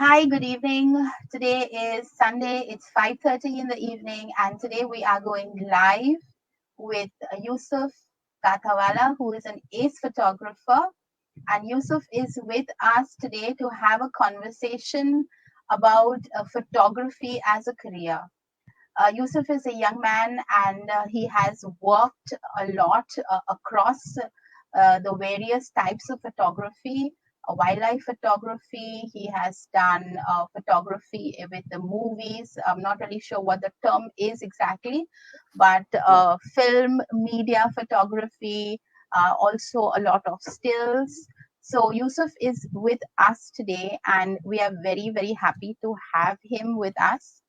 Hi, good evening. Today is Sunday. It's 5:30 in the evening, and today we are going live with Yusuf Kathawala, who is an ace photographer. And Yusuf is with us today to have a conversation about photography as a career. Yusuf is a young man, and he has worked a lot across the various types of photography. Wildlife photography. He has done photography with the movies. I'm not really sure what the term is exactly, but film, media photography, also a lot of stills. So Yusuf is with us today, and we are very, very happy to have him with us.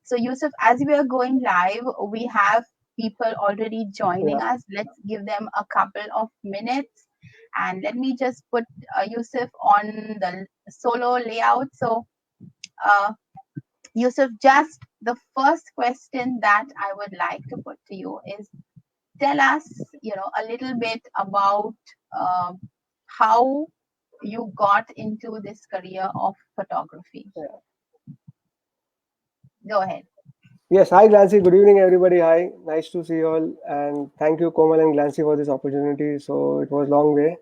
So, Yusuf, as we are going live, we have people already joining Yeah. us. Let's give them a couple of minutes. And let me just put Yusuf on the solo layout. So, uh, Yusuf, just the first question that I would like to put to you is tell us, a little bit about uh, how you got into this career of photography. Yeah. Go ahead. Yes. Hi, Glancy. Good evening, everybody. Hi. Nice to see you all. And thank you, Komal and Glancy, for this opportunity. So it was long way.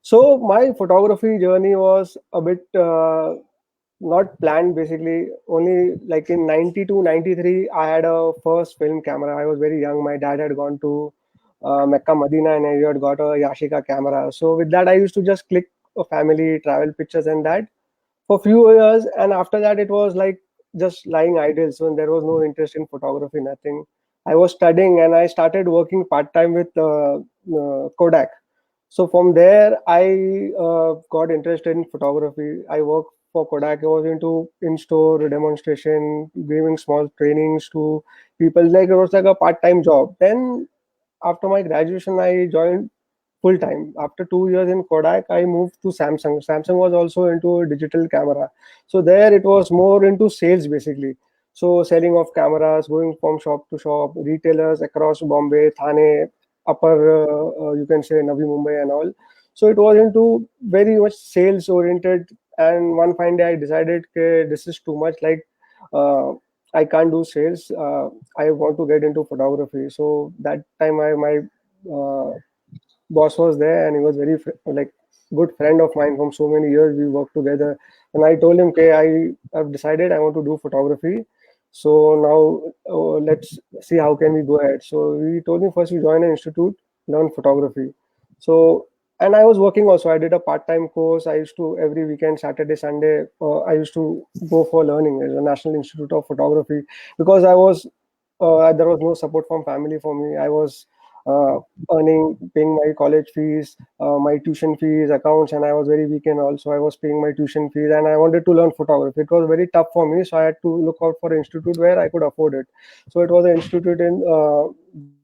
So my photography journey was a bit not planned, basically. Only like in 92, 93, I had a first film camera. I was very young. My dad had gone to Mecca, Medina, and I had got a Yashica camera. So with that, I used to just click family travel pictures and that for few years, and after that it was like just lying idle, so there was no interest in photography, nothing. I was studying and I started working part-time with Kodak. So from there I got interested in photography. I worked for Kodak. I was into in-store demonstration, giving small trainings to people. Like it was like a part-time job. Then after my graduation I joined full time. After 2 years in Kodak, I moved to Samsung. Samsung was also into a digital camera. So there it was more into sales basically. So selling of cameras, going from shop to shop, retailers across Bombay, Thane, upper, you can say Navi Mumbai and all. So it was into very much sales oriented. And one fine day I decided, okay, this is too much. Like, uh, I can't do sales. I want to get into photography. So that time my uh, boss was there, and he was very like good friend of mine from so many years. We worked together, and I told him, okay, I have decided I want to do photography. So now let's see how can we go ahead. So he told me first you join an institute, learn photography. So and I was working also. I did a part-time course. I used to every weekend, Saturday, Sunday, I used to go for learning at the National Institute of Photography because I was there was no support from family for me. I was uh, paying my college fees, my tuition fees, accounts, and I was very weak. And also I was paying my tuition fees, and I wanted to learn photography. It was very tough for me, so I had to look out for an institute where I could afford it. So it was an institute in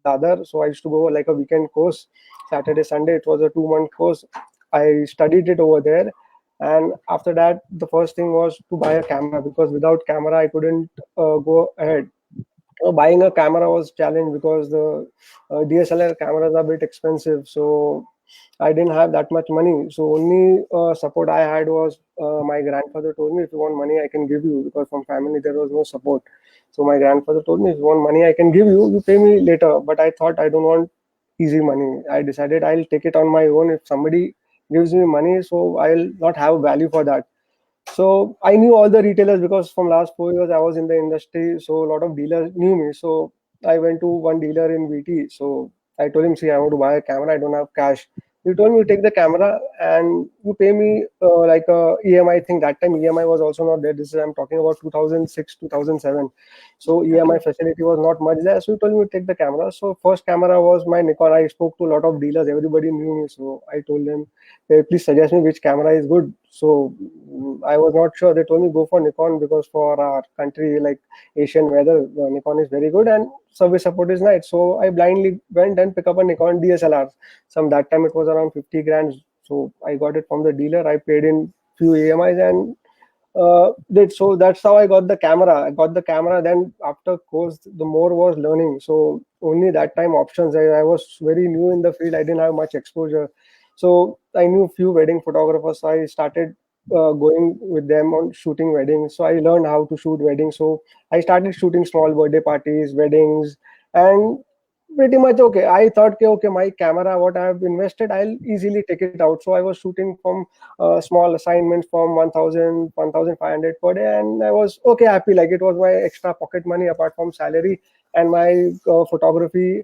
Dadar. So I used to go like a weekend course, Saturday, Sunday. It was a 2 month course. I studied it over there. And after that, the first thing was to buy a camera because without camera, I couldn't go ahead. Buying a camera was challenge because the DSLR cameras are a bit expensive. So I didn't have that much money. So only support I had was my grandfather told me, if you want money, I can give you, because from family there was no support. So my grandfather told me, if you want money, I can give you. You pay me later. But I thought I don't want easy money. I decided I'll take it on my own. If somebody gives me money, so I'll not have value for that. So I knew all the retailers because from last 4 years I was in the industry. So a lot of dealers knew me. So I went to one dealer in VT. So I told him, see, I want to buy a camera. I don't have cash. He told me, you take the camera and you pay me like a EMI thing. That time EMI was also not there. This is, I'm talking about 2006, 2007. So EMI facility was not much there. So he told me to take the camera. So first camera was my Nikon. I spoke to a lot of dealers. Everybody knew me. So I told them, hey, please suggest me which camera is good. So I was not sure. They told me go for Nikon because for our country, like Asian weather, Nikon is very good and service support is nice. So I blindly went and pick up a Nikon DSLR. Some that time it was around 50 grand. So I got it from the dealer. I paid in few EMIs and did so. That's how I got the camera. I got the camera. Then after course, the more was learning. So only that time options. I was very new in the field. I didn't have much exposure. So I knew few wedding photographers. So I started going with them on shooting weddings. So I learned how to shoot weddings. So I started shooting small birthday parties, weddings, and pretty much okay. I thought, okay, okay, my camera, what I have invested, I'll easily take it out. So I was shooting from small assignments from 1,000, 1,500 per day, and I was okay, happy. Like it was my extra pocket money apart from salary, and my photography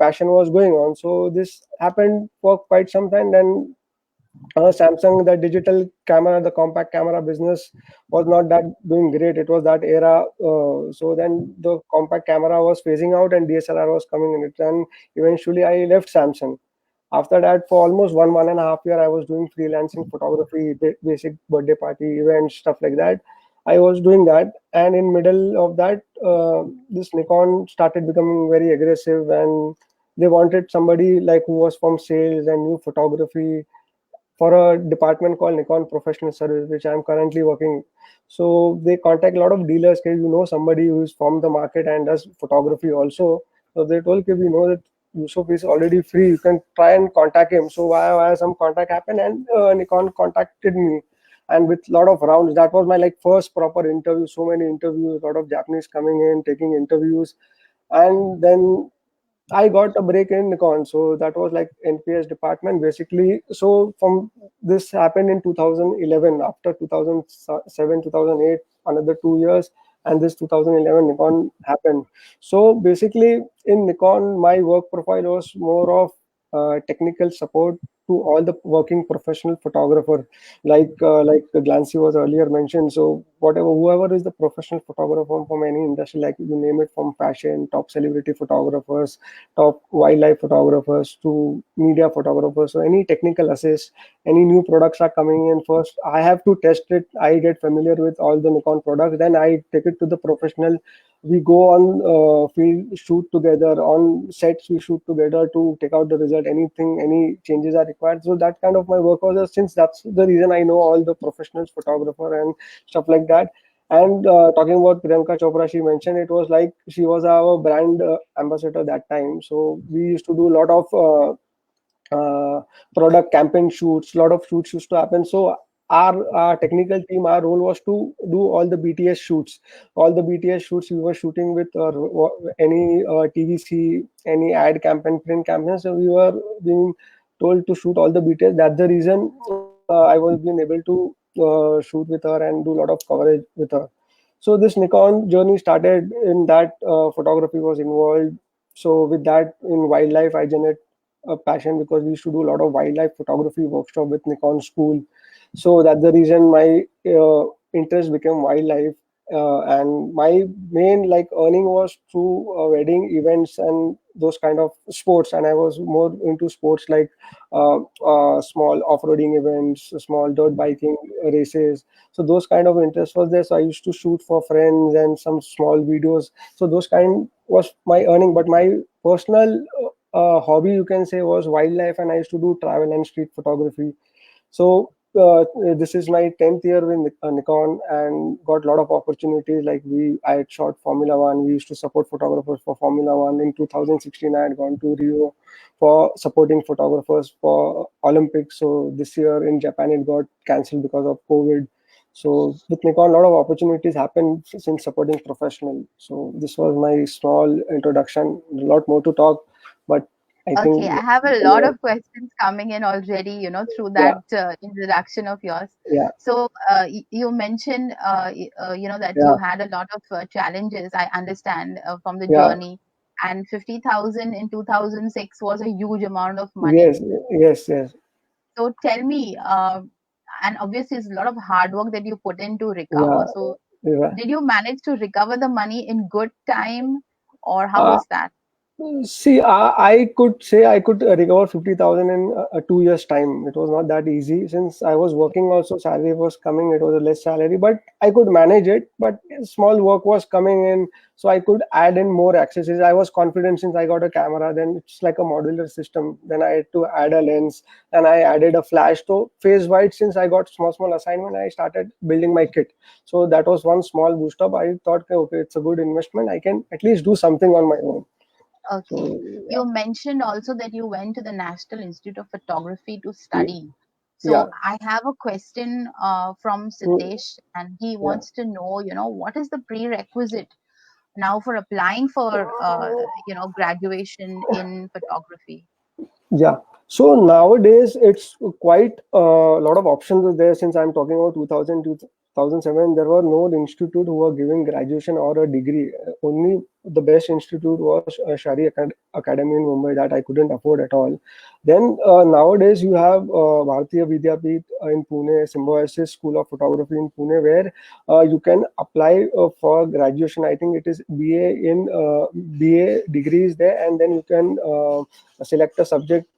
passion was going on. So this happened for quite some time. Then Samsung, the digital camera, the compact camera business was not that doing great. It was that era. So then the compact camera was phasing out and DSLR was coming in it. And eventually I left Samsung. After that, for almost 1.5 year, I was doing freelancing photography, basic birthday party events, stuff like that. I was doing that, and in middle of that, this Nikon started becoming very aggressive, and they wanted somebody like who was from sales and knew photography for a department called Nikon Professional Service, which I'm currently working. So they contact a lot of dealers. Can you know somebody who is from the market and does photography also? So they told, okay, we know that Yusuf is already free. You can try and contact him. So why some contact happened, and Nikon contacted me, and with a lot of rounds. That was my like first proper interview. So many interviews, a lot of Japanese coming in, taking interviews, and then I got a break in Nikon, so that was like NPS department basically. So from this happened in 2011. After 2007, 2008, another 2 years, and this 2011 Nikon happened. So basically, in Nikon, my work profile was more of technical support to all the working professional photographer, like Glancy was earlier mentioned. So whatever, whoever is the professional photographer from any industry, like you name it, from fashion, top celebrity photographers, top wildlife photographers to media photographers. So any technical assist, any new products are coming in, first I have to test it. I get familiar with all the Nikon products, then I take it to the professional. We go on field shoot together, on sets we shoot together to take out the result. Anything, any changes are required. So that kind of my work was, since that's the reason I know all the professionals photographer and stuff like that. And talking about Priyanka Chopra, she mentioned it was like she was our brand ambassador that time. So we used to do a lot of product campaign shoots. A lot of shoots used to happen. So our technical team, our role was to do all the BTS shoots. All the BTS shoots we were shooting with any TVC, any ad campaign, print campaign. So we were being told to shoot all the BTS. That's the reason I was being able to shoot with her and do a lot of coverage with her. So this Nikon journey started in that photography was involved. So with that, in wildlife, I generate a passion because we used to do a lot of wildlife photography workshop with Nikon School. So that's the reason my interest became wildlife. And my main like earning was through wedding events and those kind of sports. And I was more into sports like small off-roading events, small dirt biking races. So those kind of interest was there. So I used to shoot for friends and some small videos. So those kind was my earning. But my personal hobby, you can say, was wildlife, and I used to do travel and street photography. So this is my 10th year with Nikon, and got a lot of opportunities. Like I had shot Formula One. We used to support photographers for Formula One. In 2016, I had gone to Rio for supporting photographers for Olympics. So this year in Japan, it got cancelled because of COVID. So with Nikon, a lot of opportunities happened since supporting professional. So this was my small introduction. A lot more to talk, but I Okay, think I have a lot of questions coming in already, through yeah, that introduction of yours. yeah, So, you mentioned, that yeah, you had a lot of challenges, I understand, from the yeah. journey, and 50,000 in 2006 was a huge amount of money. Yes, yes, yes, So, tell me, and obviously, it's a lot of hard work that you put in to recover. yeah, So, yeah. did you manage to recover the money in good time, or how Uh, was that? See, I could say I could recover 50,000 in a 2 years time. It was not that easy since I was working. Also, salary was coming. It was a less salary, but I could manage it. But small work was coming in, so I could add in more accessories. I was confident since I got a camera. Then it's like a modular system. Then I had to add a lens, and I added a flash. So phase wide, since I got small assignment, I started building my kit. So that was one small boost up. I thought, okay, it's a good investment. I can at least do something on my own. Okay. So You mentioned also that you went to the National Institute of Photography to yeah, study. Yeah. So I have a question from Mm, Siddesh, and he yeah. wants to know, what is the prerequisite now for applying for, graduation in photography? Yeah. So nowadays it's quite a lot of options are there. Since I'm talking about 2000 2007, there were no institute who were giving graduation or a degree. Only the best institute was Academy in Mumbai that I couldn't afford at all. Then nowadays you have Bharatiya Vidyapeeth in Pune, Symbiosis School of Photography in Pune, where you can apply for graduation. I think it is BA degree is there, and then you can select a subject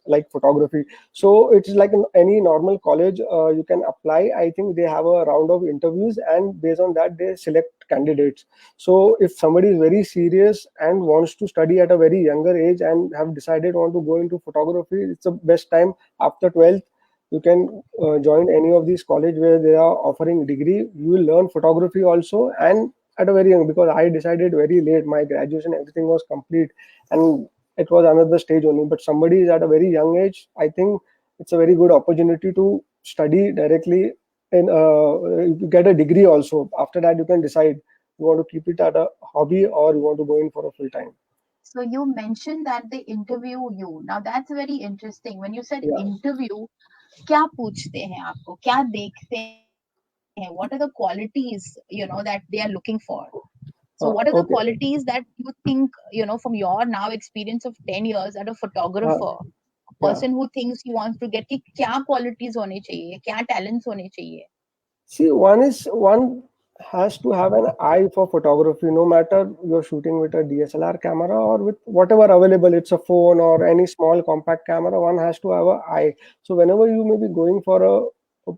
like photography. So it's like in any normal college, you can apply. I think they have a round of interviews, and based on that they select candidates. So if somebody is very serious and wants to study at a very younger age and have decided want to go into photography, it's the best time after 12th. You can join any of these college where they are offering degree. You will learn photography also, and at a very young, because I decided very late. My graduation, everything was complete, and it was another stage only. But somebody is at a very young age, I think it's a very good opportunity to study directly and you get a degree also. After that, you can decide you want to keep it at a hobby or you want to go in for a full time. So you mentioned that they interview you. Now that's very interesting. When you said Yeah. interview, क्या पूछते हैं आपको, क्या देखते हैं, what are the qualities, that they are looking for? So what are the qualities that Okay. you think, from your now experience of 10 years as a photographer, Uh, a person yeah. who thinks he wants to get, कि क्या qualities होने चाहिए, क्या talents होने चाहिए? See, one has to have an eye for photography, no matter you're shooting with a DSLR camera or with whatever available, it's a phone or any small compact camera, one has to have an eye. So whenever you may be going for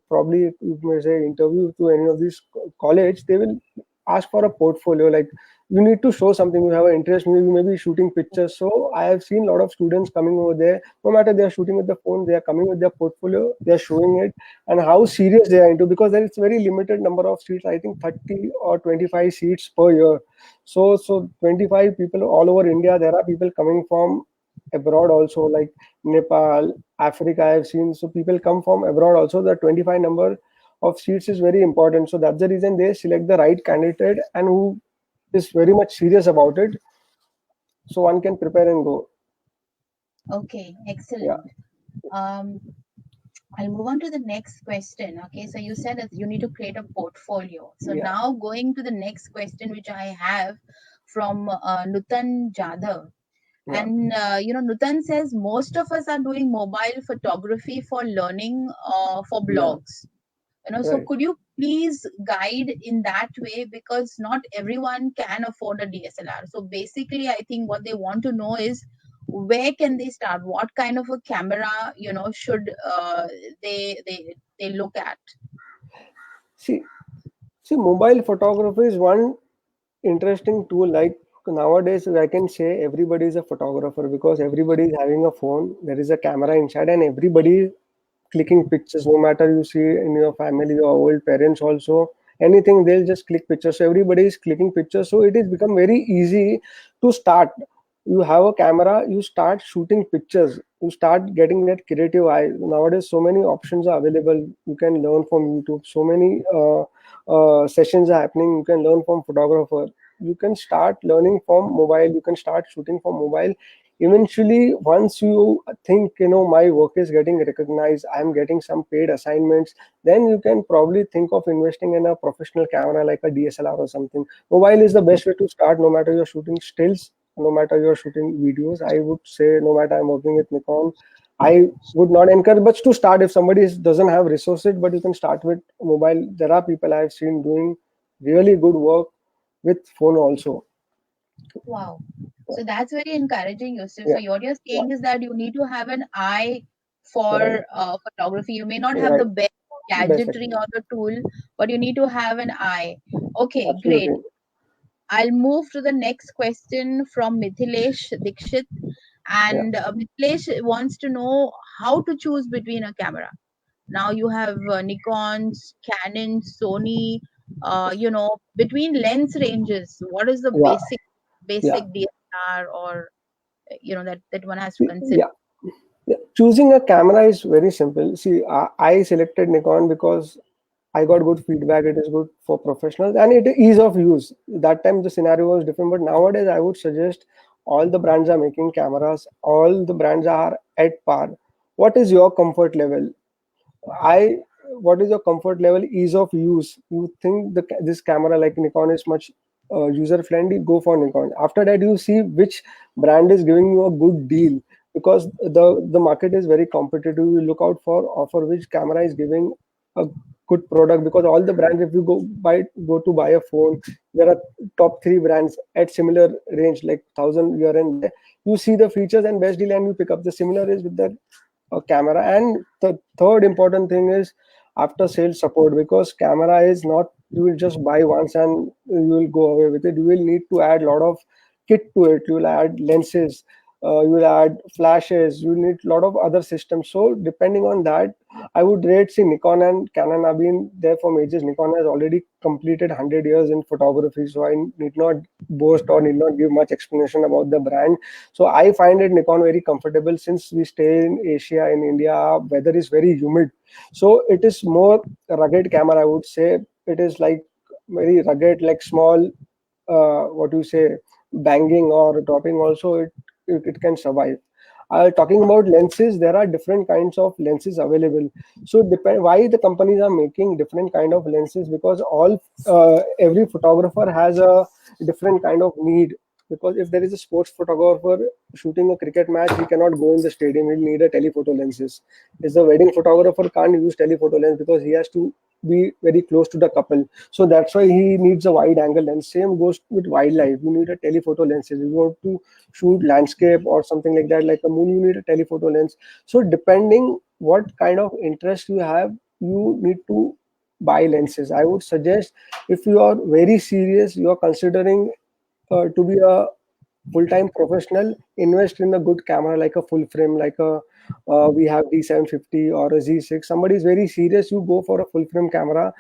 probably you may say interview to any of these college, they will ask for a portfolio. Like you need to show something, you have an interest, maybe you may be shooting pictures. So I have seen a lot of students coming over there, no matter they are shooting with the phone, they are coming with their portfolio, they are showing it and how serious they are into, because there is very limited number of seats, I think 30 or 25 seats per year. So 25 people all over India. There are people coming from abroad also, like Nepal, Africa, I have seen. So people come from abroad also. The 25 number of seats is very important. So that's the reason they select the right candidate and who is very much serious about it, so one can prepare and go. Okay, Yeah. excellent. Um, I'll move on to the next question. Okay, so you said that you need to create a portfolio. So Yeah. now going to the next question, which I have from Nutan Jadhav. Yeah. And Nutan says most of us are doing mobile photography for learning, for Yeah. blogs. So Right. could you please guide in that way, because not everyone can afford a DSLR. So basically, I think what they want to know is where can they start? What kind of a camera, should they look at? See, See, mobile photography is one interesting tool. Like nowadays, I can say everybody is a photographer because everybody is having a phone. There is a camera inside, and everybody clicking pictures. No matter you see in your family or old parents also, anything they'll just click pictures. So everybody is clicking pictures. So it is become very easy to start. You have a camera, you start shooting pictures. You start getting that creative eye. Nowadays, so many options are available. You can learn from YouTube. So many sessions are happening. You can learn from photographer. You can start learning from mobile. You can start shooting from mobile. Eventually, once you think my work is getting recognized, I'm getting some paid assignments, then you can probably think of investing in a professional camera like a DSLR or something. Mobile is the best way to start, no matter you're shooting stills, no matter you're shooting videos. I would say, no matter I'm working with Nikon, I would not encourage, but to start, if somebody doesn't have resources, but you can start with mobile. There are people I've seen doing really good work with phone also. Wow. So that's very encouraging, Yusuf. Yeah, So what you're yeah, saying is that you need to have an eye right, for photography. You may not have the right. best Best gadgetry actually. or the tool, but you need to have an eye. Okay, great. Absolutely. I'll move to the next question from Mithilesh Dikshit. Yeah, And Mithilesh wants to know how to choose between a camera. Now you have Nikon's, Canon, Sony, between lens ranges. What is the yeah, yeah. basic DSLR, or that one has to consider? Yeah. Yeah. choosing a camera is very simple. See, I selected Nikon because I got good feedback. It is good for professionals and it is ease of use. That time the scenario was different, but nowadays I would suggest all the brands are making cameras. All the brands are at par. What is your comfort level? I What is your comfort level? Ease of use. You think this camera like Nikon is much user friendly? Go for Nikon. After that, you see which brand is giving you a good deal, because the market is very competitive. You look out for offer which camera is giving a good product, because all the brands, if you go to buy a phone, there are top three brands at similar range, like 1,000 here and there. You see the features and best deal and you pick up. The similar is with the a camera. And the third important thing is after sales support, because camera is not, you will just buy once and you will go away with it. You will need to add a lot of kit to it. You will add lenses, you will add flashes, you need a lot of other systems. So depending on that, I would rate, see, Nikon and Canon have been there for ages. Nikon has already completed 100 years in photography, so I need not boast or need not give much explanation about the brand. So I find it Nikon very comfortable. Since we stay in Asia, in India, weather is very humid. So it is more rugged camera, I would say. It is like very rugged, like small, what you say, banging or dropping also, it can survive. Talking about lenses, there are different kinds of lenses available. So depend why the companies are making different kind of lenses, because all every photographer has a different kind of need. Because if there is a sports photographer shooting a cricket match, he cannot go in the stadium. He'll need a telephoto lenses. If the wedding photographer can't use telephoto lens because he has to be very close to the couple. So that's why he needs a wide angle lens. Same goes with wildlife. You need a telephoto lens. If you want to shoot landscape or something like that, like a moon, you need a telephoto lens. So depending what kind of interest you have, you need to buy lenses. I would suggest, if you are very serious, you are considering to be a full-time professional, invest in a good camera like a full frame, like a we have D750 or a Z6. Somebody is very serious, you go for a full frame camera.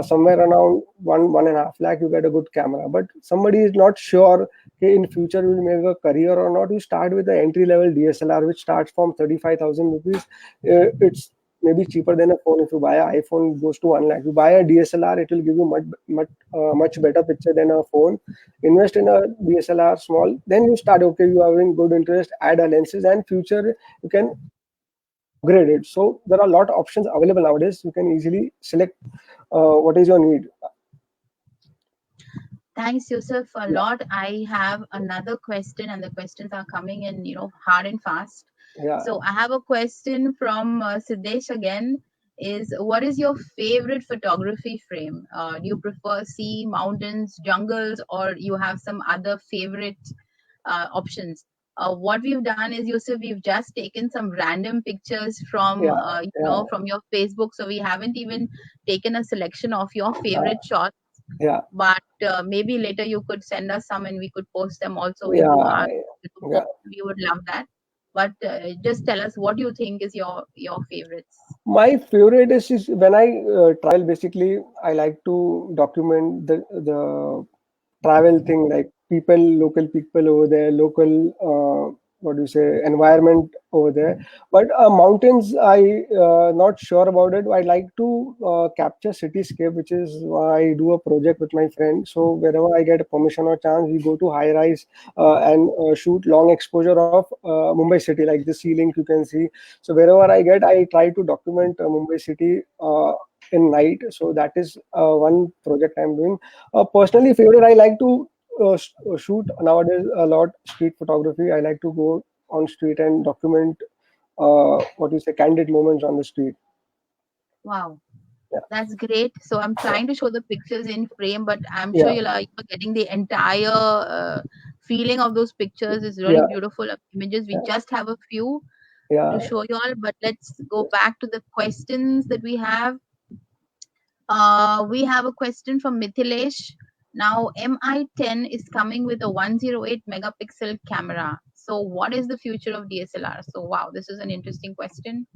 Somewhere around 1.5 lakh, you get a good camera. But somebody is not sure, okay, in future will make a career or not. You start with the entry level DSLR, which starts from 35,000 rupees. It's maybe cheaper than a phone. If you buy an iPhone, it goes to 1 lakh. You buy a DSLR, it will give you much better picture than a phone. Invest in a DSLR small, then you start, okay, you are having good interest, add a lenses, and future you can upgrade it. So there are a lot of options available nowadays. You can easily select what is your need. Thanks, Yusuf, a Yeah, lot. I have another question, and the questions are coming in, hard and fast. yeah. So I have a question from Siddesh again. Is what is your favorite photography frame? Do you prefer sea, mountains, jungles, or you have some other favorite options? What we've done is, Yusuf, we've just taken some random pictures from, Yeah, yeah, from your Facebook. So we haven't even taken a selection of your uh, favorite shots, yeah, but maybe later you could send us some and we could post them also into yeah, our yeah. post. We would love that. But just tell us what you think is your favorites. My favorite is when I travel. Basically, I like to document the travel thing, like people, local people over there, local what do you say, environment over there. But mountains, I not sure about it. I like to capture cityscape, which is why I do a project with my friend. So wherever I get a permission or chance, we go to high rise and shoot long exposure of Mumbai city, like the ceiling you can see. So wherever I get, I try to document Mumbai city in night. So that is one project I'm doing. Personally, favorite, I like to shoot nowadays a lot street photography. I like to go on street and document what you say, candid moments on the street. Wow, Yeah, that's great. So I'm trying to show the pictures in frame, but I'm sure yeah, you're getting the entire feeling of those pictures. It's really yeah, beautiful images. We yeah, just have a few to yeah. show you all, but let's go back to the questions that we have. We have a question from Mithilesh. Now, MI10 is coming with a 108 megapixel camera. So, what is the future of DSLR? So, wow, this is an interesting question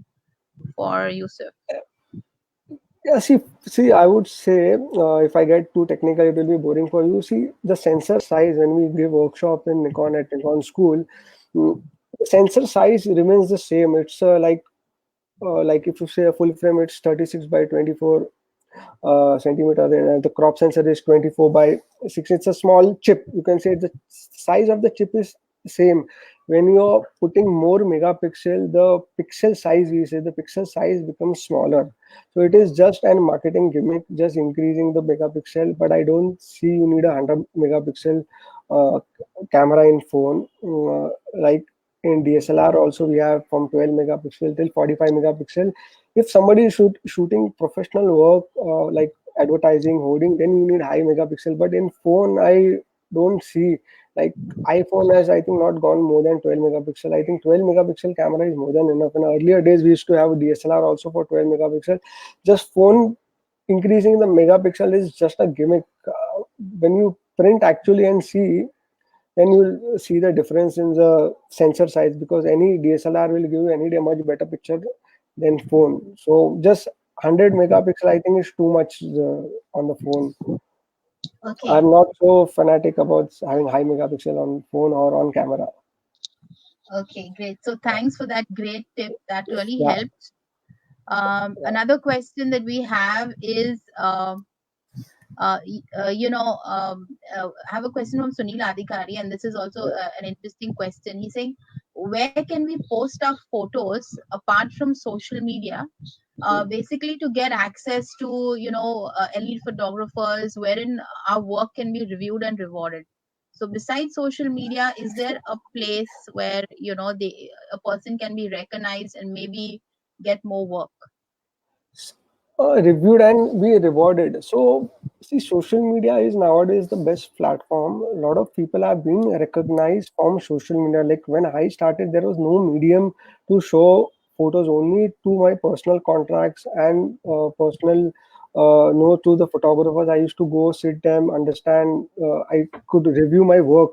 for Yusuf. Yeah, see, I would say if I get too technical, it will be boring for you. See, the sensor size when we give workshop in Nikon at Nikon School, mm, The sensor size remains the same. It's like if you say a full frame, it's 36 by 24 centimeter, and the crop sensor is 24 by 6. It's a small chip. You can say the size of the chip is same. When you're putting more megapixel, the pixel size, we say the pixel size becomes smaller. So it is just an marketing gimmick, just increasing the megapixel. But I don't see you need a 100 megapixel uh, camera in phone. Like in DSLR also we have from 12 megapixel till 45 megapixel. If somebody is shooting professional work, like advertising, hoarding, then you need high megapixel. But in phone, I don't see, like iPhone has, I think, not gone more than 12 megapixel. I think 12 megapixel camera is more than enough. In earlier days, we used to have a DSLR also for 12 megapixel. Just phone increasing the megapixel is just a gimmick. When you print actually and see, then you'll see the difference in the sensor size, because any DSLR will give you any day much better picture than phone. So just 100 megapixel, I think, is too much on the phone. Okay. I'm not so fanatic about having high megapixel on phone or on camera. Okay, great. So thanks for that great tip. That really Yeah, helped. Another question that we have is, I have a question from Sunil Adhikari, and this is also yeah. an interesting question. He's saying, where can we post our photos apart from social media, basically to get access to, elite photographers, wherein our work can be reviewed and rewarded? So besides social media, is there a place where, a person can be recognized and maybe get more work? Reviewed and be rewarded. So, see, social media is nowadays the best platform. A lot of people are being recognized from social media. Like when I started, there was no medium to show photos, only to my personal contracts and personal no to the photographers. I used to go sit them, understand. I could review my work.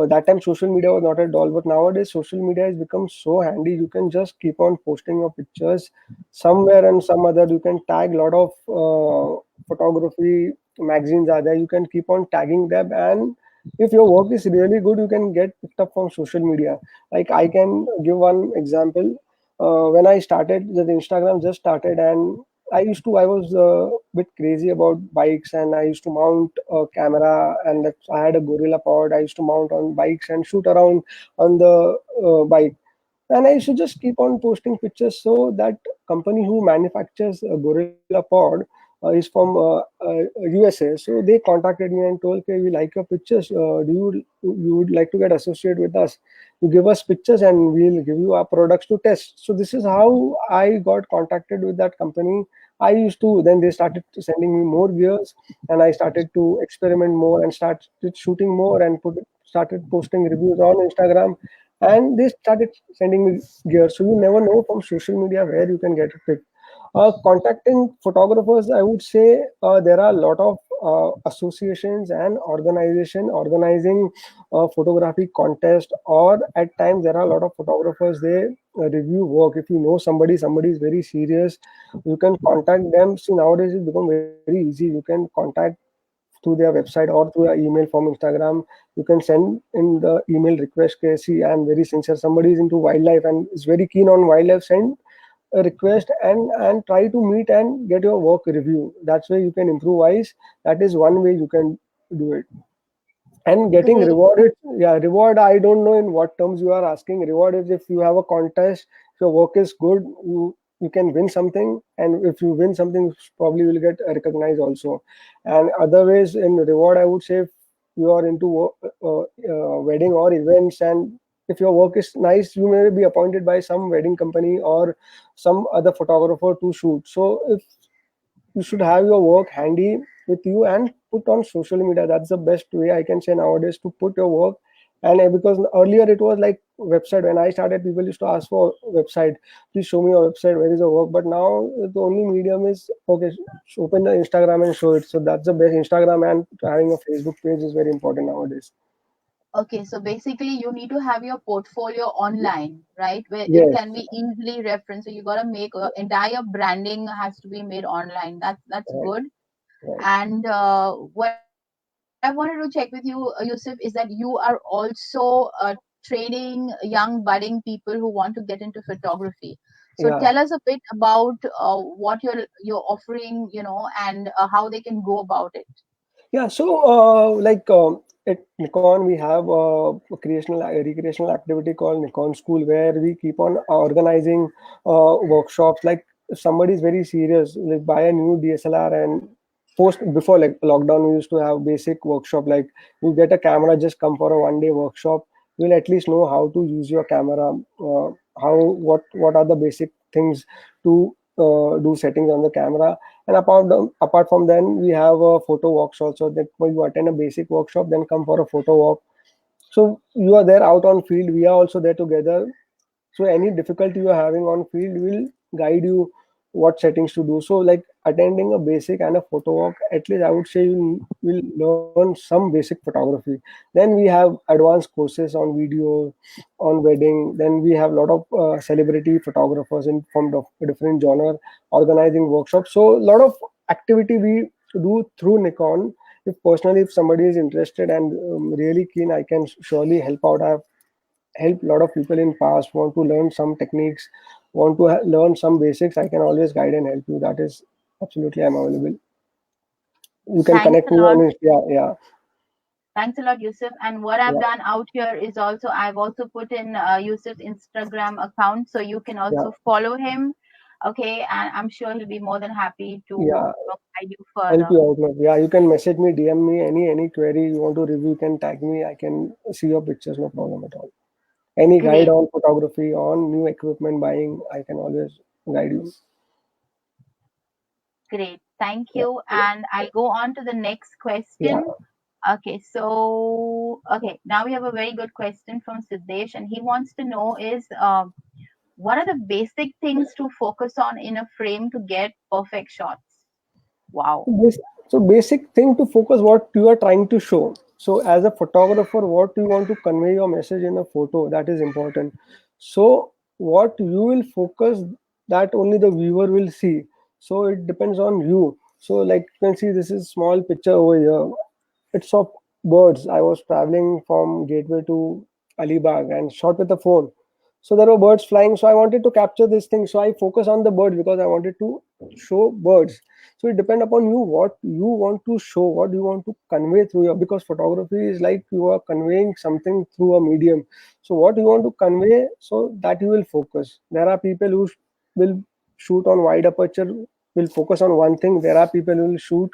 That time social media was not at all, but nowadays social media has become so handy. You can just keep on posting your pictures somewhere and some other. You can tag a lot of photography magazines are there. You can keep on tagging them, and if your work is really good, you can get picked up from social media. Like I can give one example. When I started, the Instagram just started, and I was a bit crazy about bikes, and I used to mount a camera, and I had a Gorilla Pod. I used to mount on bikes and shoot around on the bike, and I should just keep on posting pictures. So that company who manufactures a Gorilla Pod is from USA. So they contacted me and told, "Okay, we like your pictures. Do you would like to get associated with us? You give us pictures, and we'll give you our products to test." So this is how I got contacted with that company. I used to then they started sending me more gears, and I started to experiment more and started shooting more and started posting reviews on Instagram, and they started sending me gear. So you never know from social media where you can get it picked. Contacting photographers, I would say there are a lot of associations and organization organizing photography contest, or at times there are a lot of photographers, they review work. If you know somebody is very serious, you can contact them. See, nowadays it's become very easy. You can contact through their website or through an email from Instagram. You can send in the email request, okay, see, I'm very sincere. Somebody is into wildlife and is very keen on wildlife. Send a request and try to meet and get your work review. That's where you can improvise. That is one way you can do it. And getting Great. rewarded, yeah, reward, I don't know in what terms you are asking. Reward is if you have a contest, if your work is good, you can win something, and if you win something, probably you will get recognized also. And other ways in reward, I would say, if you are into wedding or events, and if your work is nice, you may be appointed by some wedding company or some other photographer to shoot. So if you should have your work handy with you and put on social media. That's the best way I can say nowadays to put your work. And because earlier it was like website. When I started, people used to ask for website. Please show me your website. Where is your work? But now the only medium is, okay, open the Instagram and show it. So that's the best. Instagram and having a Facebook page is very important nowadays. Okay, so basically you need to have your portfolio online, right? Where it Yes. can be easily referenced. So you gotta make entire branding has to be made online. That's Right. good. Right. And what I wanted to check with you, Yusuf, is that you are also training young budding people who want to get into photography. So Yeah. tell us a bit about what you're offering, and how they can go about it. Yeah, so at Nikon, we have a recreational activity called Nikon School, where we keep on organizing workshops. Like if somebody is very serious, like buy a new DSLR and post before like lockdown, we used to have basic workshop. Like you get a camera, just come for a 1 day workshop. You'll at least know how to use your camera, how what are the basic things to do settings on the camera. And apart from then, we have a photo walks also. That when you attend a basic workshop, then come for a photo walk. So you are there out on field. We are also there together. So any difficulty you are having on field, we'll guide you what settings to do. So like attending a basic and a photo walk, at least I would say you will learn some basic photography. Then we have advanced courses on video, on wedding. Then we have a lot of celebrity photographers in from different genre organizing workshops. So a lot of activity we do through Nikon. If personally, if somebody is interested and really keen, I can surely help out. I have help a lot of people in past, want to learn some techniques, want to learn some basics. I can always guide and help you. That is absolutely, I'm available. You can Thanks connect a me lot. on yeah, Thanks a lot, Yusuf. And what I've yeah, done out here is also I've also put in Yusuf's Instagram account, so you can yeah, also follow him. Okay, and I'm sure he'll be more than happy to yeah. guide you Help further. you out, man. Yeah, you can message me, DM me any query you want to review. You can tag me. I can see your pictures, no problem at all. Any guide Great, on photography, on new equipment buying, I can always guide you. great. Thank Yeah, you. And I'll go on to the next yeah. question. Okay, so okay, now we have a very good question from Siddesh, and he wants to know is what are the basic things to focus on in a frame to get perfect shots? Wow. This, so basic thing to focus what you are trying to show. So as a photographer, what you want to convey your message in a photo, that is important. So what you will focus, that only the viewer will see. So it depends on you. So like you can see, this is small picture over here. It's of birds. I was traveling from Gateway to Alibag and shot with the phone. So there were birds flying. So I wanted to capture this thing. So I focus on the birds because I wanted to show birds. So it depends upon you what you want to show, what you want to convey through your, because photography is like you are conveying something through a medium. So what you want to convey, so that you will focus. There are people who will shoot on wide aperture, will focus on one thing. There are people who will shoot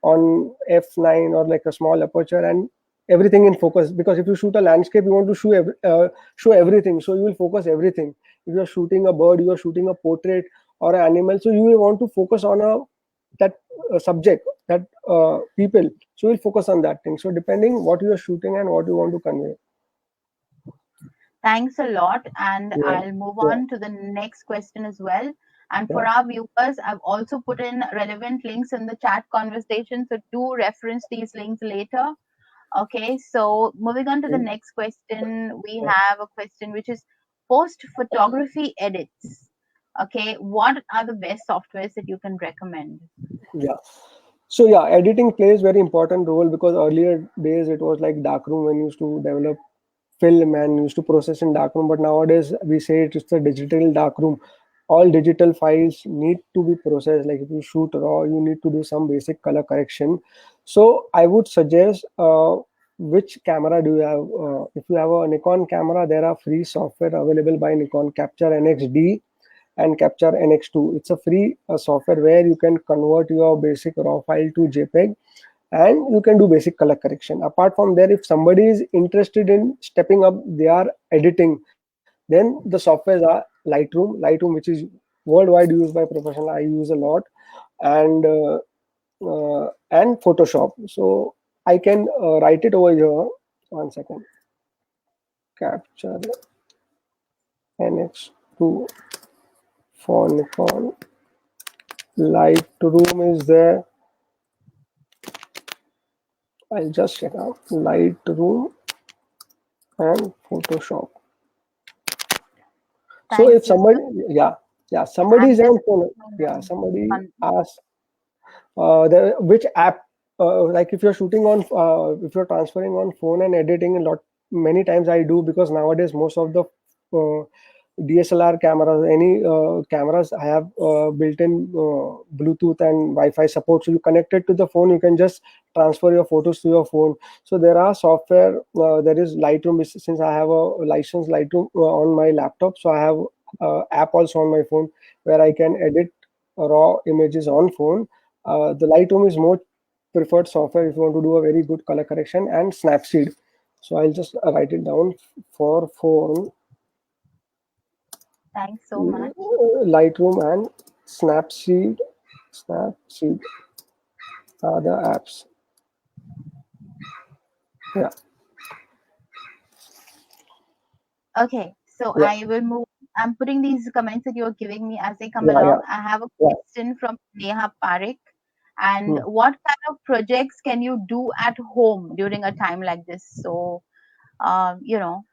on f9 or like a small aperture and everything in focus, because if you shoot a landscape you want to show everything, so you will focus everything. If you are shooting a bird, you are shooting a portrait or an animal, so you will want to focus on a that subject, that people, so you'll focus on that thing. So depending what you are shooting and what you want to convey. Thanks a lot. And Yeah, I'll move yeah, on to the next question as well. And yeah, for our viewers, I've also put in relevant links in the chat conversation. So do reference these links later. Okay, so moving on to the next question, we yeah, have a question which is post photography edits. Okay, what are the best softwares that you can recommend? yeah. So yeah, editing plays very important role, because earlier days it was like darkroom when you used to develop film and used to process in darkroom, but nowadays we say it is the digital darkroom. All digital files need to be processed. Like if you shoot raw, you need to do some basic color correction. So I would suggest, which camera do you have? If you have a Nikon camera, there are free software available by Nikon, Capture NXD and Capture NX2. It's a free software where you can convert your basic raw file to JPEG, and you can do basic color correction. Apart from there, if somebody is interested in stepping up their editing, then the softwares are Lightroom, which is worldwide used by professional. I use a lot, and Photoshop. So I can write it over here. One second. Capture NX2 for Nikon. Lightroom is there. I'll just check out Lightroom and Photoshop. So Thanks, if somebody, Yusuf. yeah, somebody I'm is just on phone, yeah, um, somebody con- asks, which app, like if you're shooting on, if you're transferring on phone and editing a lot, many times I do, because nowadays most of the DSLR cameras, any cameras have built-in Bluetooth and Wi-Fi support. So you connect it to the phone, you can just transfer your photos to your phone. So there are software. There is Lightroom. Since I have a licensed Lightroom on my laptop, so I have app also on my phone where I can edit raw images on phone. The Lightroom is more preferred software if you want to do a very good color correction, and Snapseed. So I'll just write it down for phone. Thanks so much. Lightroom and Snapseed. Snapseed are the apps. Yeah, Okay, so yeah, I will move. I'm putting these comments that you're giving me as they come yeah, yeah, along. I have a yeah. question from Neha Parekh. And Hmm. what kind of projects can you do at home during a time like this? So, you know,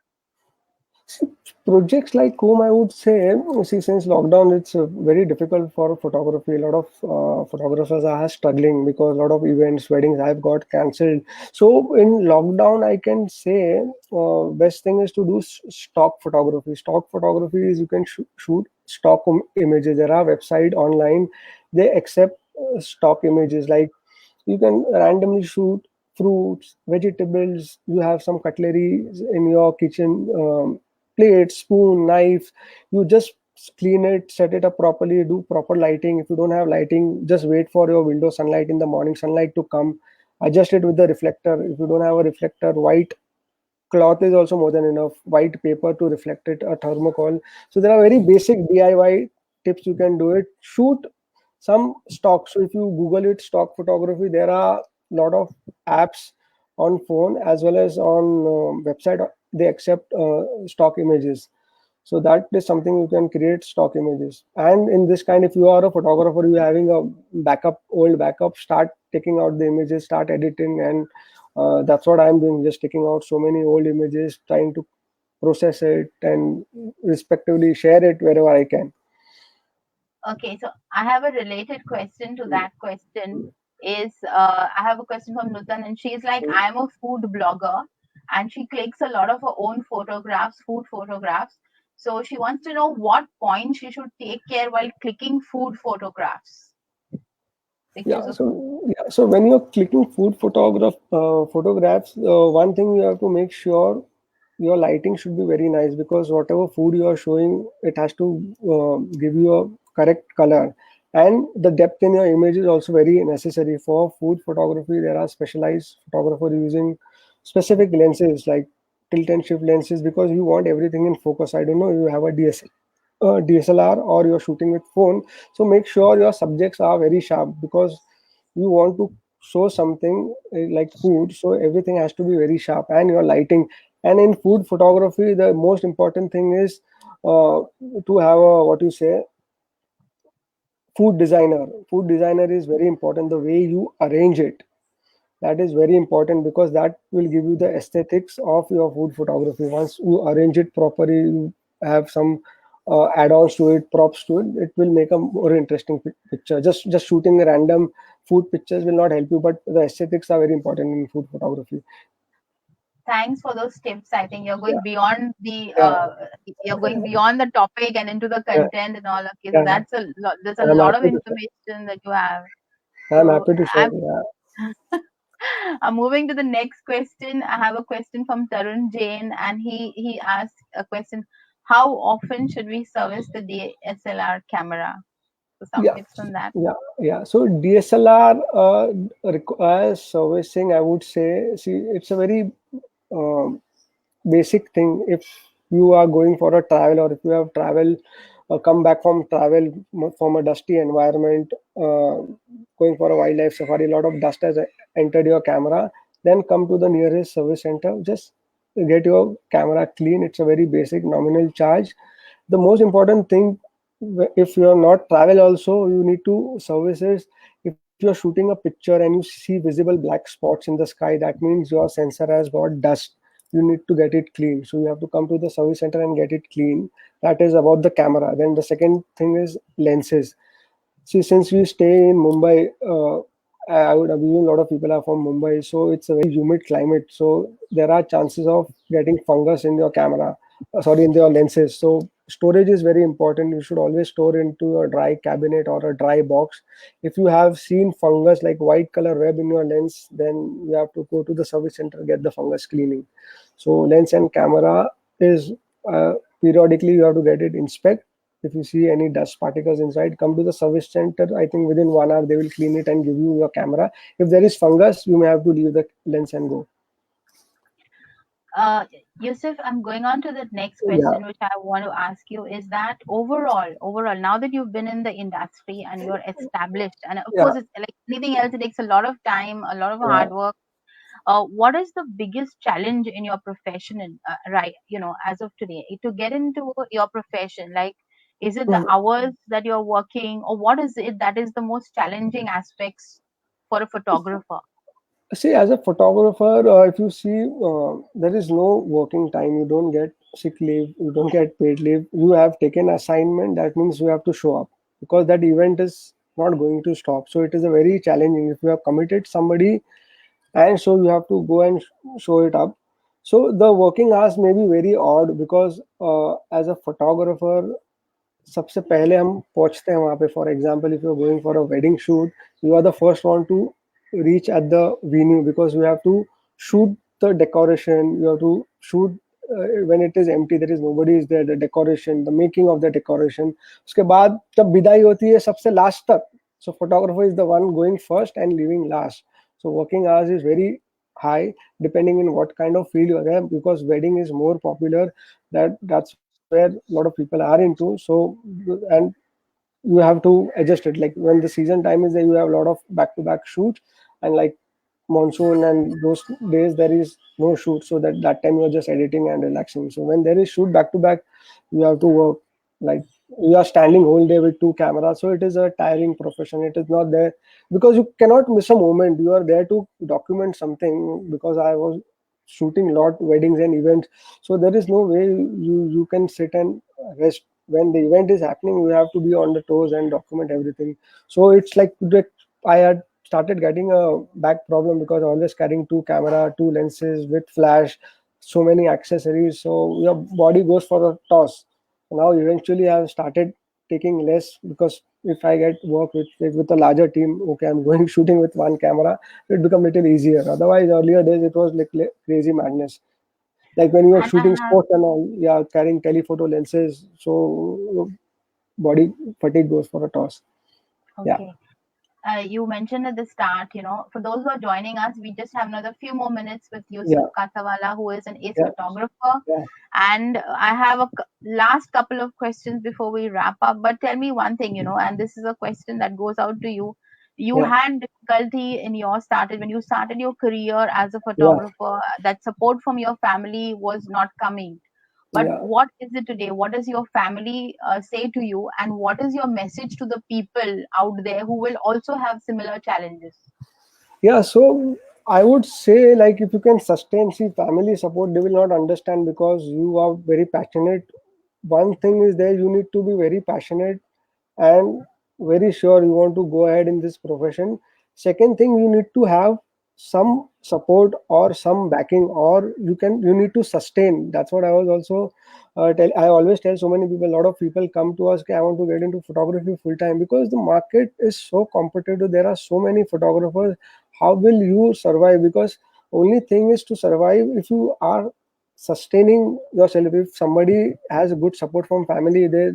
Projects like home, I would say, see, since lockdown, it's very difficult for photography. A lot of photographers are struggling because a lot of events, weddings have got cancelled. So in lockdown, I can say best thing is to do stock photography. Stock photography is you can shoot stock images. There are website online, they accept stock images. Like you can randomly shoot fruits, vegetables. You have some cutlery in your kitchen, plate, spoon, knife. You just clean it, set it up properly, do proper lighting. If you don't have lighting, just wait for your window sunlight in the morning sunlight to come. Adjust it with the reflector. If you don't have a reflector, white cloth is also more than enough. White paper to reflect it, a thermocol. So there are very basic DIY tips you can do it. Shoot some stock. So if you Google it, stock photography, there are a lot of apps on phone as well as on website. They accept stock images. So that is something you can create stock images. And in this kind, if you are a photographer, you're having a backup, old backup, start taking out the images, start editing, and that's what I'm doing. Just taking out so many old images, trying to process it and respectively share it wherever I can. okay, so I have a related question to that question. Is I have a question from Nutan, and she's like, I'm a food blogger, and she clicks a lot of her own photographs, food photographs. So she wants to know what point she should take care while clicking food photographs, pictures Yeah, of food. so when you're clicking photographs, one thing you have to make sure your lighting should be very nice, because whatever food you are showing, it has to give you a correct color, and the depth in your image is also very necessary for food photography. There are specialized photographers using specific lenses like tilt and shift lenses, because you want everything in focus. I don't know, you have a DSLR or you're shooting with phone, so make sure your subjects are very sharp, because you want to show something like food, so everything has to be very sharp, and your lighting. And in food photography, the most important thing is to have a, what you say, food designer is very important. The way you arrange it, that is very important, because that will give you the aesthetics of your food photography. Once you arrange it properly, you have some add-ons to it, props to it, it will make a more interesting picture. Just shooting random food pictures will not help you, but the aesthetics are very important in food photography. Thanks for those tips. I think you're Yeah, going beyond the yeah, topic and into the yeah, content and all. Okay, so yeah. that's a lot. There's a I'm lot of happy to share. information that you have. I'm So happy to share. I'm Yeah. I'm moving to the next question. I have a question from Tarun Jain, and he asked a question: how often should we service the DSLR camera? So some Yeah, tips on that. yeah. So DSLR requires servicing. I would say, see, it's a very um basic thing. If you are going for a travel, or if you have travel, come back from travel from a dusty environment, going for a wildlife safari, a lot of dust has entered your camera, then come to the nearest service center, just get your camera clean. It's a very basic nominal charge. The most important thing, if you are not travel also, you need to service is, if you're shooting a picture and you see visible black spots in the sky, that means your sensor has got dust. You need to get it clean, so you have to come to the service center and get it clean. That is about the camera. Then the second thing is lenses. See, since we stay in Mumbai, I would assume a lot of people are from Mumbai, so it's a very humid climate. So there are chances of getting fungus in your camera, sorry, in your lenses. So storage is very important. You should always store into a dry cabinet or a dry box. If you have seen fungus like white color web in your lens, then you have to go to the service center, get the fungus cleaning. So lens and camera is periodically you have to get it inspect. If you see any dust particles inside, come to the service center. I think within 1 hour they will clean it and give you your camera. If there is fungus, you may have to leave the lens and go. Uh, Yusuf, I'm going on to the next Yeah, question, which I want to ask you is that overall, now that you've been in the industry and you're established, and of yeah, course, it's like anything else, it takes a lot of time, a lot of yeah. hard work. What is the biggest challenge in your profession, right? As of today, to get into your profession, like, is it the Mhm. hours that you're working, or what is it that is the most challenging aspects for a photographer? See, as a photographer, if you see, there is no working time. You don't get sick leave. You don't get paid leave. You have taken assignment. That means you have to show up because that event is not going to stop. So it is a very challenging. If you have committed somebody, and so you have to go and show it up. So the working hours may be very odd because as a photographer, सबसे पहले हम पहुंचते हैं वहां पे. For example, if you are going for a wedding shoot, you are the first one to reach at the venue because you have to shoot the decoration. You have to shoot when it is empty, there is nobody is there, the decoration, the making of the decoration. उसके बाद जब विदाई होती है सबसे last तक, so photographer is the one going first and leaving last. So working hours is very high depending on what kind of field you are in, because wedding is more popular. That's where a lot of people are into. So and you have to adjust it. Like when the season time is there, you have a lot of back-to-back shoots, and like monsoon and those days there is no shoot, so that time you're just editing and relaxing. So when there is shoot back to back, you have to work like you are standing whole day with two cameras. So it is a tiring profession. It is not there because you cannot miss a moment. You are there to document something. Because I was shooting lot weddings and events, so there is no way you can sit and rest. When the event is happening, you have to be on the toes and document everything. So it's like I had started getting a back problem because I always carrying two camera, two lenses with flash, so many accessories. So your body goes for a toss. Now eventually I've started taking less because if I get work with a larger team, okay, I'm going shooting with one camera, it become little easier. Otherwise, earlier days it was like crazy madness. Like when you are And I shooting have sports and all, yeah, carrying telephoto lenses, so body fatigue goes for a toss. Yeah, okay. You mentioned at the start, for those who are joining us, we just have another few more minutes with Yusuf yeah, Kathawala, who is an ace yeah, photographer. yeah, And I have a last couple of questions before we wrap up. But tell me one thing, and this is a question that goes out to you. You yeah, had difficulty in your started when you started your career as a yeah, photographer, that support from your family was not coming. But yeah. what is it today? What does your family say to you? And what is your message to the people out there who will also have similar challenges? Yeah, so I would say, like, if you can sustain, see, family support, they will not understand because you are very passionate. One thing is there, you need to be very passionate and very sure you want to go ahead in this profession. Second thing, you need to have some support or some backing, or you need to sustain. That's what I was also I always tell so many people. A lot of people come to us, "Okay, I want to get into photography full time," because the market is so competitive. There are so many photographers. How will you survive? Because only thing is to survive if you are sustaining yourself. If somebody has a good support from family, they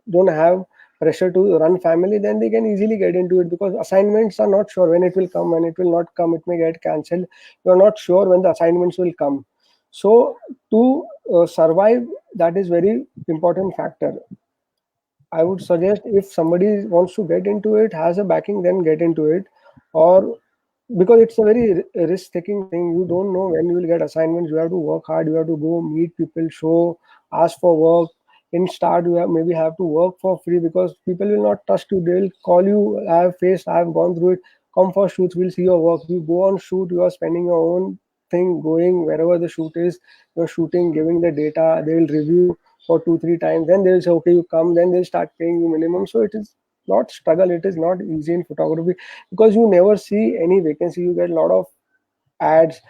don't have pressure to run family, then they can easily get into it, because assignments are not sure when it will come, when it will not come, it may get cancelled. You're not sure when the assignments will come. So to survive, that is very important factor. I would suggest if somebody wants to get into it, has a backing, then get into it. Or because it's a very risk taking thing, you don't know when you will get assignments. You have to work hard, you have to go meet people, show, ask for work. In start, you have maybe have to work for free because people will not trust you. They will call you, I have faced, I have gone through it, come for shoots, we'll see your work. You go on shoot, you are spending your own thing, going wherever the shoot is, you're shooting, giving the data, they will review for 2 3 times, then they'll say okay you come, then they'll start paying you minimum. So it is not struggle, it is not easy in photography, because you never see any vacancy. You get a lot of ads,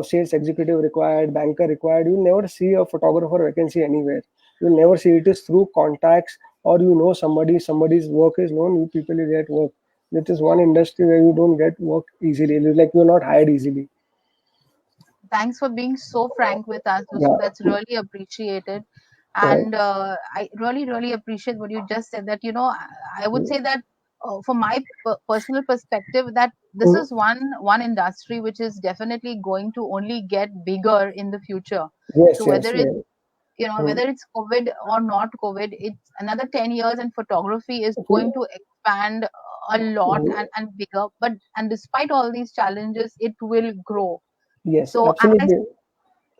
sales executive required, banker required. You'll never see a photographer vacancy anywhere. You'll never see it. Is through contacts, or you know somebody, somebody's work is known, you people you get work. It is one industry where you don't get work easily. Like you're not hired easily. Thanks for being so frank with us, Yusuf. Yeah, That's really appreciated. correct. And I really, really appreciate what you just said. That, I would say that from my personal perspective, that this Mm, is one industry which is definitely going to only get bigger in the future. yes, So yes, whether it's, yeah. Mm, whether it's COVID or not COVID, it's another 10 years and photography is mm, going to expand a lot mm, and bigger. But and despite all these challenges, it will grow. yes, So absolutely.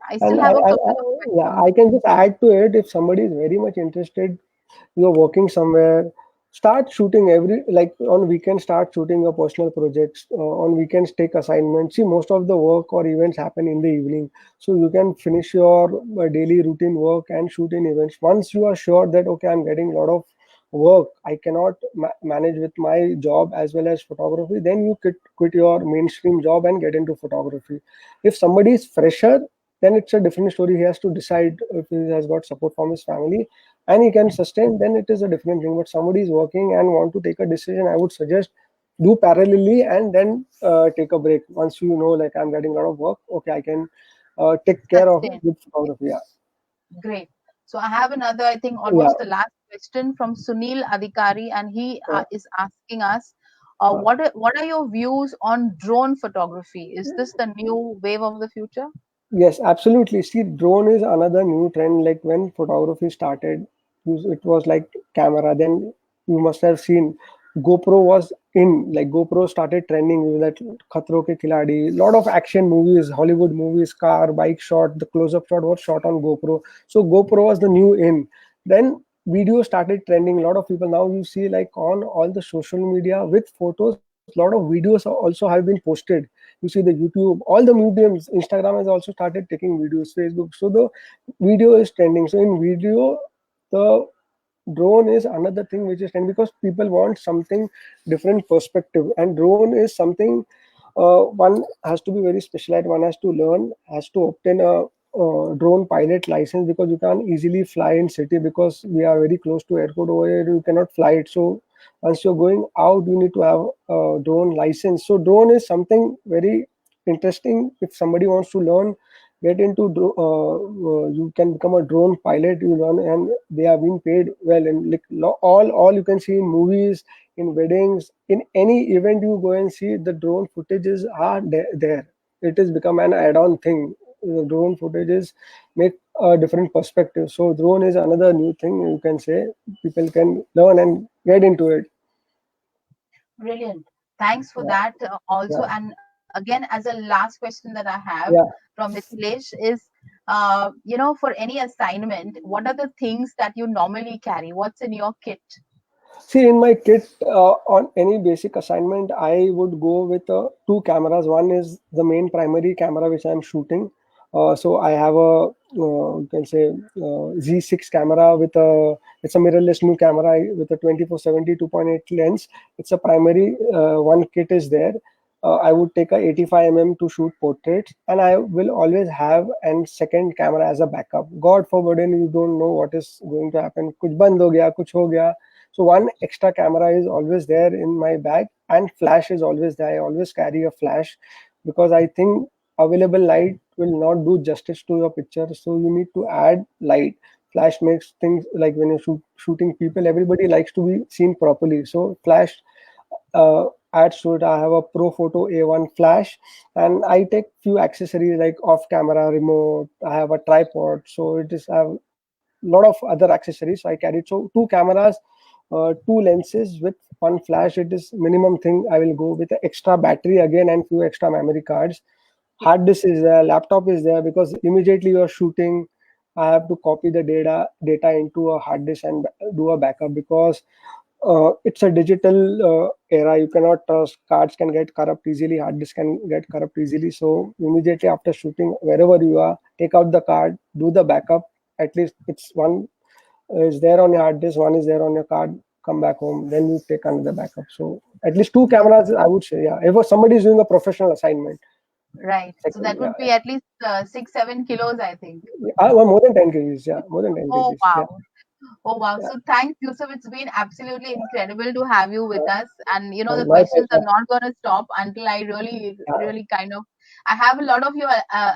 I still And have a I, couple of yeah, questions. I can just add to it. If somebody is very much interested, you're working somewhere, start shooting every, like on weekends, start shooting your personal projects. On weekends, take assignments. See, most of the work or events happen in the evening, so you can finish your daily routine work and shoot in events. Once you are sure that okay, I'm getting a lot of work, I cannot manage with my job as well as photography, then you quit your mainstream job and get into photography. If somebody is fresher, then it's a different story. He has to decide if he has got support from his family and he can sustain, then it is a different thing. But somebody is working and want to take a decision, I would suggest do parallelly and then take a break. Once you know, like I'm getting a lot of work, okay, I can take care of Sustain. with photography. Yeah, Great. So I have another, I think, yeah, almost the last question from Sunil Adhikari, and he yeah. is asking us, Uh, what are your views on drone photography? Is this the new wave of the future? Yes, absolutely. See, drone is another new trend. Like when photography started, it was like camera. Then you must have seen GoPro was in. Like GoPro started trending. You know, that Khatro ke Khiladi. Lot of action movies, Hollywood movies, car, bike shot. The close-up shot was shot on GoPro. So GoPro was the new in. Then video started trending. A lot of people now you see like on all the social media with photos. A lot of videos also have been posted. You see the YouTube, all the mediums. Instagram has also started taking videos, Facebook. So the video is trending. So in video, the drone is another thing which is trending because people want something different perspective, and drone is something one has to be very specialized. One has to learn, has to obtain a drone pilot license, because you can't easily fly in city because we are very close to airport over here. You cannot fly it. So once you're going out, you need to have a drone license. So drone is something very interesting. If somebody wants to learn, get into you can become a drone pilot. You learn, and they are being paid well. And like all you can see in movies, in weddings, in any event you go and see, the drone footages are there. It has become an add-on thing. The drone footages make a different perspective. So drone is another new thing you can say. People can learn and get into it. Brilliant. Thanks for Yeah, that also. yeah, And again, as a last question that I have yeah. from Mithilesh is, for any assignment, what are the things that you normally carry? What's in your kit? See, in my kit, on any basic assignment, I would go with two cameras. One is the main primary camera which I'm shooting. So I have a you can say Z6 camera with a, it's a mirrorless new camera with a 24-70 2.8 lens. It's a primary one kit is there. I would take a 85 to shoot portraits, and I will always have an second camera as a backup. God forbidden, you don't know what is going to happen. Kuch band ho gaya, kuch ho gaya. So one extra camera is always there in my bag, and flash is always there. I always carry a flash because I think available light will not do justice to your picture. So you need to add light. Flash makes things like when you're shooting people, everybody likes to be seen properly. So flash adds to it. I have a Pro Photo A1 flash, and I take few accessories like off camera remote. I have a tripod, so it is I have lot of other accessories. So I carried so two cameras, two lenses with one flash. It is minimum thing. I will go with the extra battery again and few extra memory cards. Hard disk is there, laptop is there, because immediately you are shooting, I have to copy the data into a hard disk and do a backup, because it's a digital era. You cannot trust. Cards can get corrupt easily. Hard disk can get corrupt easily. So immediately after shooting, wherever you are, take out the card, do the backup. At least it's one is there on your hard disk, one is there on your come back home, then you take another backup. So at least two cameras, I would say. Yeah, if somebody is doing a professional assignment. Right. So Second, that yeah, would be at least 6-7 kilos, I think. well, more than 10 kgs. Yeah, more than 10 Oh kgs. Yeah, wow. Oh wow. yeah. So thanks, Yusuf. It's been absolutely incredible to have you with us. And you know, the My questions are pleasure. not gonna stop until I really, Yeah. really kind of I have a lot of your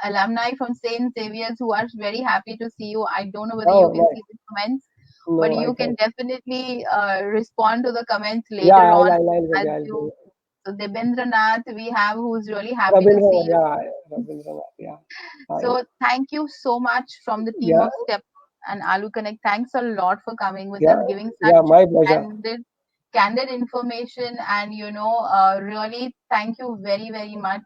alumni from St. Xavier's who are very happy to see you. I don't know whether you Oh can my. see the comments, but No, I you can can't. definitely respond to the comments Yeah, later on I'll as get, I'll get you. it. So Debendranath we have who's really happy to see Rabindranath, you. yeah, Rabindranath, yeah. I, So thank you so much from the team yeah, of Step and Alu Connect. Thanks a lot for coming with yeah, us, giving yeah, such my pleasure. candid, candid information, and really thank you very very much.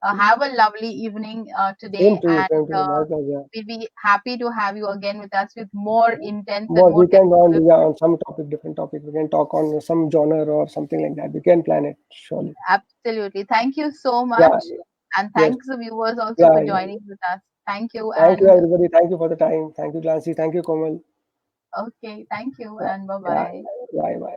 Have a lovely evening today, and Same to you, my pleasure. we'll be happy to have you again with us with more intense and More more we can technical. on some topic, different topic. We can talk on some genre or something like that. We can plan it surely. Absolutely. Thank you so Yeah, much, and yes, thanks the viewers also yeah, for yeah. joining with us. Thank you, Thank you, and everybody. Thank you for the time. Thank you, Glancy. Thank you, Komal. okay, thank you, Yeah, and bye yeah, bye. bye, bye.